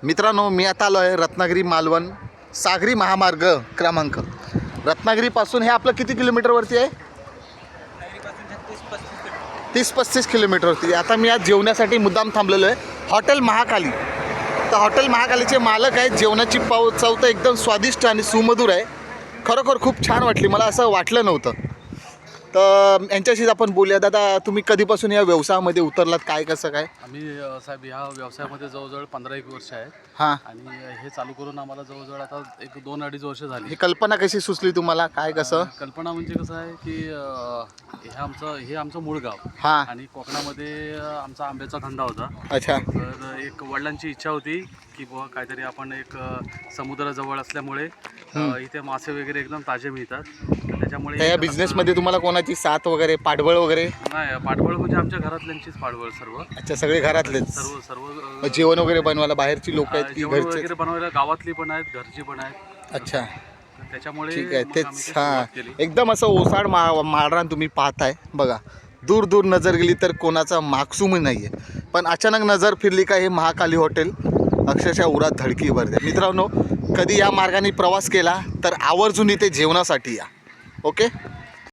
मित्रांनो, मी आता आलो आहे रत्नागिरी मालवण सागरी महामार्ग क्रमांक रत्नागिरीपासून हे आपलं किती किलोमीटरवरती आहे? 30-35 किलोमीटरवरती. आता मी आज जेवण्यासाठी मुद्दाम थांबलेलो आहे हॉटेल महाकाली. तर हॉटेल महाकालीचे मालक आहेत. जेवणाची चव तर एकदम स्वादिष्ट आणि सुमधुर आहे. खरोखर खूप छान वाटली, मला असं वाटलं नव्हतं. तर यांच्याशीच आपण बोलूया. दादा, तुम्ही कधीपासून या व्यवसायामध्ये उतरलात, काय कसं काय? आम्ही साहेब ह्या व्यवसायामध्ये जवळजवळ 15-1 वर्ष आहेत. हां, आणि हे चालू करून आम्हाला जवळजवळ आता 2-2.5 वर्ष झाली. ही कल्पना कशी सुचली तुम्हाला, काय कसं? कल्पना म्हणजे कसं आहे की हे आमचं मूळ गाव हां, आणि कोकणामध्ये आमचा आंब्याचा धंदा होता. अच्छा. तर एक वडिलांची इच्छा होती की बुवा काहीतरी आपण एक समुद्राजवळ असल्यामुळे इथे मासे वगैरे एकदम ताजे मिळतात. त्याच्यामुळे या बिझनेसमध्ये तुम्हाला कोणाची साथ वगैरे, पाठबळ वगैरे? नाही, पाठबळ म्हणजे आमच्या घरातल्यांचीच पाठबळ सर्व. अच्छा, सगळे घरातलेच? सर्व सर्व मग जेवण वगैरे बनवायला बाहेरची लोक आहेत की जेवण घरचे? वगैरे बनवायला गावातली पण आहेत, घरची पण आहेत. अच्छा, त्याच्यामुळे ठीक आहे. मग तेच, आम्ही ती हां, सुरुवात केली. एकदम असं ओसाड माळरान तुम्ही पाहताय बघा. दूर दूर नजर गेली तर कोणाचा मागसूमही नाही आहे, पण अचानक नजर फिरली का हे महाकाली हॉटेल अक्षरशः उरात धडकी भरते. मित्रांनो, कधी या मार्गाने प्रवास केला तर आवर्जून इथे जेवणासाठी या. ओके.